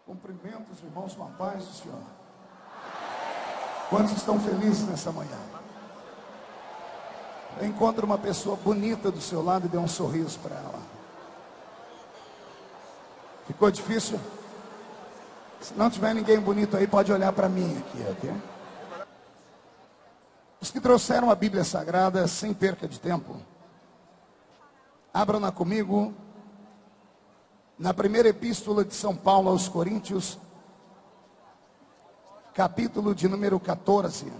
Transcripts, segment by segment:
Cumprimento os irmãos com a paz do Senhor. Quantos estão felizes nessa manhã? Encontre uma pessoa bonita do seu lado e dê um sorriso para ela. Ficou difícil? Se não tiver ninguém bonito aí, pode olhar para mim aqui, ok? Os que trouxeram a Bíblia Sagrada, sem perca de tempo, abram-na comigo na primeira epístola de São Paulo aos Coríntios, capítulo de número 14.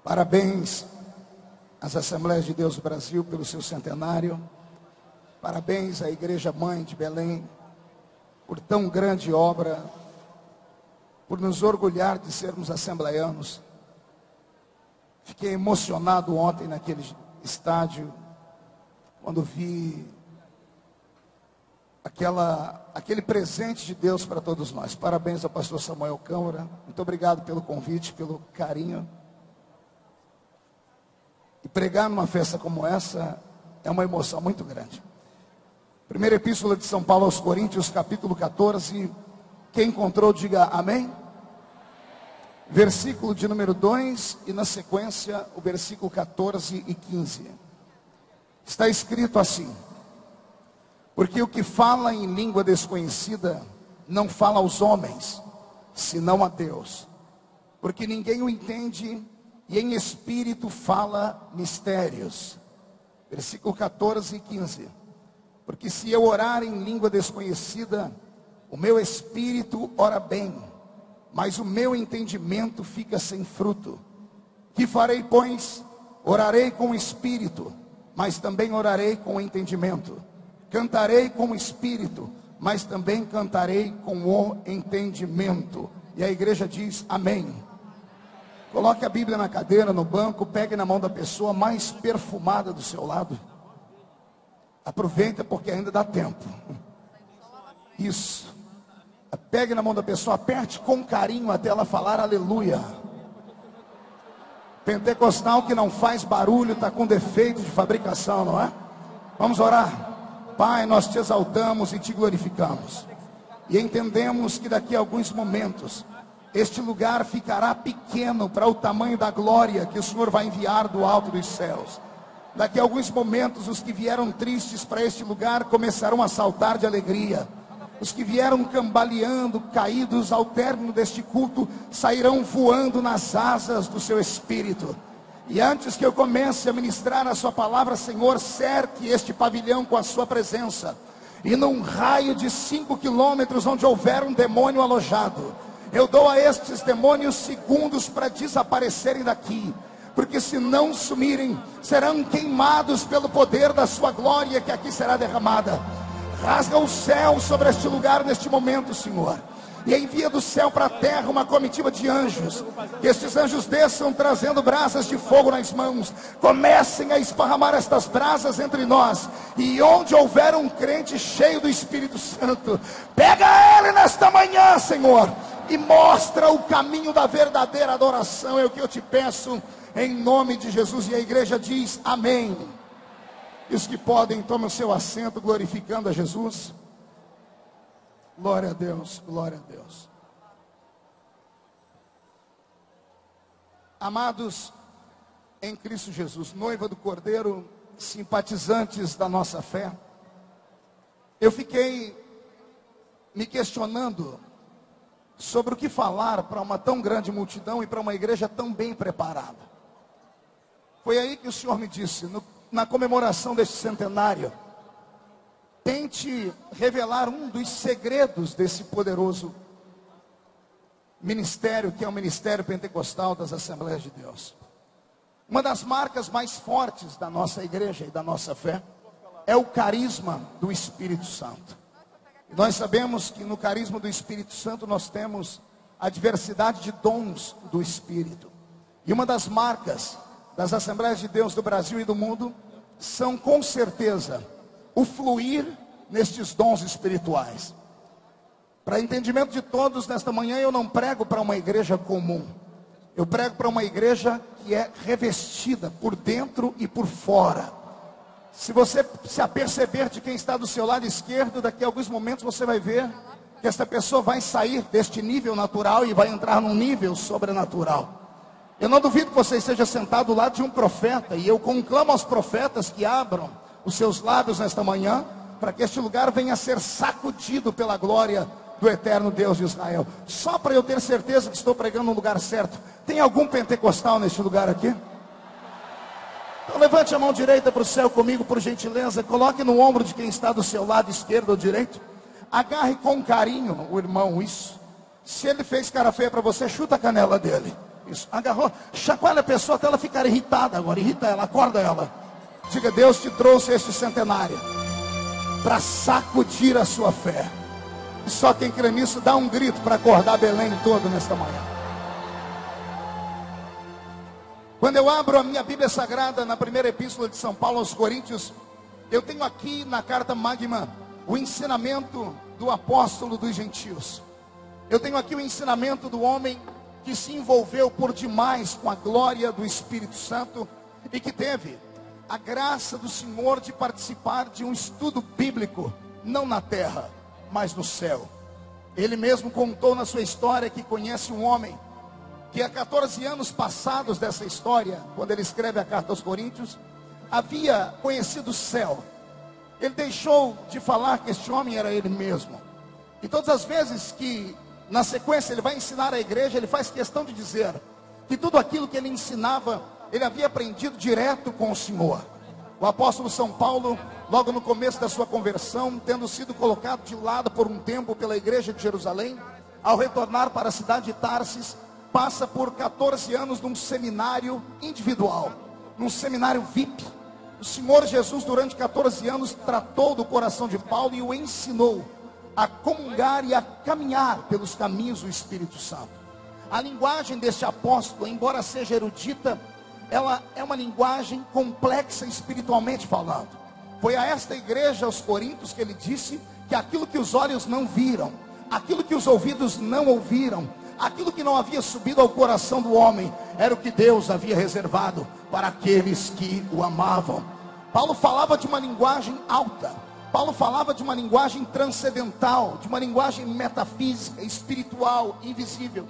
Parabéns às Assembleias de Deus do Brasil pelo seu centenário. Parabéns à Igreja Mãe de Belém por tão grande obra, por nos orgulhar de sermos assembleianos. Fiquei emocionado ontem naquele estádio, quando vi aquele presente de Deus para todos nós. Parabéns ao pastor Samuel Câmara. Muito obrigado pelo convite, pelo carinho. E pregar numa festa como essa é uma emoção muito grande. Primeira epístola de São Paulo aos Coríntios, capítulo 14. Quem encontrou, diga amém. Versículo de número 2 e na sequência o versículo 14 e 15. Está escrito assim: porque o que fala em língua desconhecida não fala aos homens, senão a Deus, porque ninguém o entende, e em espírito fala mistérios. Versículo 14 e 15. Porque se eu orar em língua desconhecida, o meu espírito ora bem, mas o meu entendimento fica sem fruto. Que farei, pois? Orarei com o espírito, mas também orarei com o entendimento. Cantarei com o espírito, mas também cantarei com o entendimento. E a igreja diz amém. Coloque a Bíblia na cadeira, no banco, pegue na mão da pessoa mais perfumada do seu lado. Aproveita porque ainda dá tempo. Isso. Pegue na mão da pessoa, aperte com carinho até ela falar aleluia. Pentecostal que não faz barulho está com defeito de fabricação, não é? Vamos orar. Pai, nós te exaltamos e te glorificamos. E entendemos que daqui a alguns momentos este lugar ficará pequeno para o tamanho da glória que o Senhor vai enviar do alto dos céus. Daqui a alguns momentos os que vieram tristes para este lugar começarão a saltar de alegria. Os que vieram cambaleando, caídos ao término deste culto, sairão voando nas asas do seu espírito. E antes que eu comece a ministrar a sua palavra, Senhor, cerque este pavilhão com a sua presença. E num raio de 5 quilômetros onde houver um demônio alojado, eu dou a estes demônios segundos para desaparecerem daqui. Porque se não sumirem, serão queimados pelo poder da sua glória que aqui será derramada. Rasga o céu sobre este lugar neste momento, Senhor. E envia do céu para a terra uma comitiva de anjos. Que estes anjos desçam trazendo brasas de fogo nas mãos. Comecem a esparramar estas brasas entre nós. E onde houver um crente cheio do Espírito Santo, pega ele nesta manhã, Senhor, e mostra o caminho da verdadeira adoração. É o que eu te peço em nome de Jesus. E a igreja diz amém. E os que podem, tomem o seu assento glorificando a Jesus. Glória a Deus, glória a Deus. Amados em Cristo Jesus, noiva do Cordeiro, simpatizantes da nossa fé, eu fiquei me questionando sobre o que falar para uma tão grande multidão e para uma igreja tão bem preparada. Foi aí que o Senhor me disse, na comemoração deste centenário, tente revelar um dos segredos desse poderoso ministério, que é o ministério pentecostal das Assembleias de Deus. Uma das marcas mais fortes da nossa igreja e da nossa fé é o carisma do Espírito Santo. E nós sabemos que no carisma do Espírito Santo nós temos a diversidade de dons do Espírito. E uma das marcas das Assembleias de Deus do Brasil e do mundo são com certeza o fluir nestes dons espirituais. Para entendimento de todos, nesta manhã eu não prego para uma igreja comum. Eu prego para uma igreja que é revestida por dentro e por fora Se você se aperceber de quem está do seu lado esquerdo, daqui a alguns momentos você vai ver que esta pessoa vai sair deste nível natural e vai entrar num nível sobrenatural. Eu não duvido que você esteja sentado ao lado de um profeta, e eu conclamo aos profetas que abram os seus lábios nesta manhã, para que este lugar venha a ser sacudido pela glória do eterno Deus de Israel. Só para eu ter certeza que estou pregando no lugar certo. Tem algum pentecostal neste lugar aqui? Então levante a mão direita para o céu comigo, por gentileza. Coloque no ombro de quem está do seu lado esquerdo ou direito. Agarre com carinho o irmão, isso. Se ele fez cara feia para você, chuta a canela dele. Isso, agarrou, chacoalha a pessoa até ela ficar irritada agora. Irrita ela, acorda ela. Diga: Deus te trouxe este centenário para sacudir a sua fé. E só quem crê nisso dá um grito para acordar Belém todo nesta manhã. Quando eu abro a minha Bíblia Sagrada na primeira epístola de São Paulo aos Coríntios, eu tenho aqui na carta magma o ensinamento do apóstolo dos gentios. Eu tenho aqui o ensinamento do homem que se envolveu por demais com a glória do Espírito Santo e que teve a graça do Senhor de participar de um estudo bíblico, não na terra, mas no céu. Ele mesmo contou na sua história que conhece um homem que há 14 anos passados dessa história, quando ele escreve a carta aos Coríntios, havia conhecido o céu. Ele deixou de falar que este homem era ele mesmo. E todas as vezes que, na sequência, ele vai ensinar a igreja, ele faz questão de dizer que tudo aquilo que ele ensinava, ele havia aprendido direto com o Senhor. O apóstolo São Paulo, logo no começo da sua conversão, tendo sido colocado de lado por um tempo pela igreja de Jerusalém, ao retornar para a cidade de Tarsis, passa por 14 anos num seminário individual, num seminário VIP. O Senhor Jesus, durante 14 anos, tratou do coração de Paulo e o ensinou a comungar e a caminhar pelos caminhos do Espírito Santo. A linguagem deste apóstolo, embora seja erudita, ela é uma linguagem complexa espiritualmente falando. Foi a esta igreja, aos Coríntios, que ele disse que aquilo que os olhos não viram, aquilo que os ouvidos não ouviram, aquilo que não havia subido ao coração do homem, era o que Deus havia reservado para aqueles que o amavam. Paulo falava de uma linguagem alta. Paulo falava de uma linguagem transcendental, de uma linguagem metafísica, espiritual, invisível.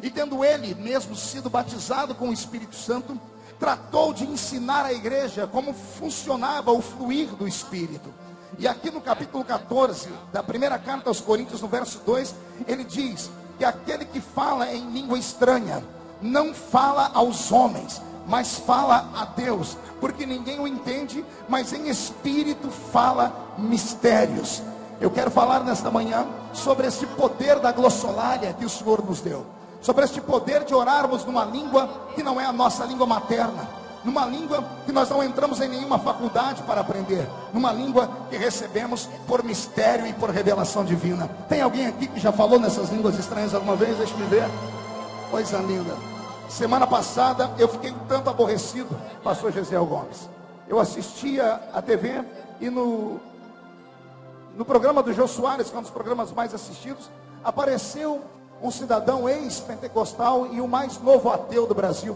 E tendo ele mesmo sido batizado com o Espírito Santo, tratou de ensinar à igreja como funcionava o fluir do Espírito. E aqui no capítulo 14, da primeira carta aos Coríntios, no verso 2, ele diz que aquele que fala em língua estranha, não fala aos homens, mas fala a Deus, porque ninguém o entende, mas em espírito fala mistérios. Eu quero falar nesta manhã sobre esse poder da glossolalia que o Senhor nos deu, sobre este poder de orarmos numa língua que não é a nossa língua materna, numa língua que nós não entramos em nenhuma faculdade para aprender, numa língua que recebemos por mistério e por revelação divina. Tem alguém aqui que já falou nessas línguas estranhas alguma vez? Deixa-me ver. Coisa linda. Semana passada eu fiquei um tanto aborrecido, pastor Gesiel Gomes. Eu assistia a TV e no programa do Jô Soares, que é um dos programas mais assistidos, apareceu um cidadão ex-pentecostal e o mais novo ateu do Brasil.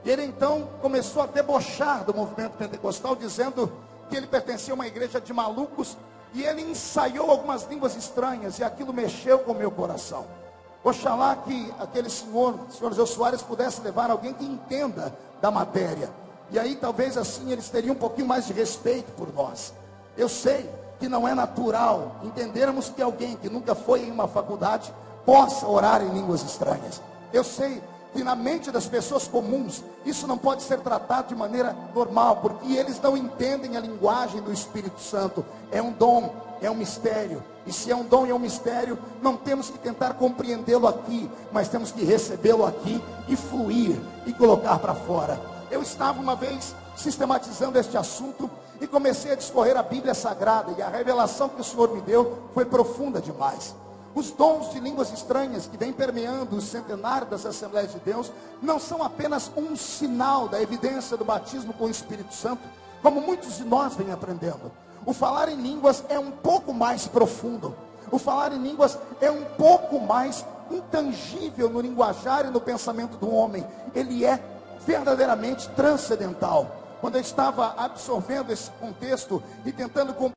E ele então começou a debochar do movimento pentecostal, dizendo que ele pertencia a uma igreja de malucos, e ele ensaiou algumas línguas estranhas, e aquilo mexeu com o meu coração. Oxalá que aquele senhor Jô Soares, pudesse levar alguém que entenda da matéria, e aí talvez assim eles teriam um pouquinho mais de respeito por nós. Eu sei que não é natural entendermos que alguém que nunca foi em uma faculdade possa orar em línguas estranhas. Eu sei que na mente das pessoas comuns isso não pode ser tratado de maneira normal, porque eles não entendem a linguagem do Espírito Santo. É um dom, é um mistério, e se é um dom e é um mistério, não temos que tentar compreendê-lo aqui, mas temos que recebê-lo aqui e fluir e colocar para fora. Eu estava uma vez sistematizando este assunto e comecei a discorrer a Bíblia Sagrada, e a revelação que o Senhor me deu foi profunda demais. Os dons de línguas estranhas que vêm permeando o centenário das Assembleias de Deus não são apenas um sinal da evidência do batismo com o Espírito Santo, como muitos de nós vêm aprendendo. O falar em línguas é um pouco mais profundo. O falar em línguas é um pouco mais intangível no linguajar e no pensamento do homem. Ele é verdadeiramente transcendental. quando eu estava absorvendo esse contexto e tentando compreender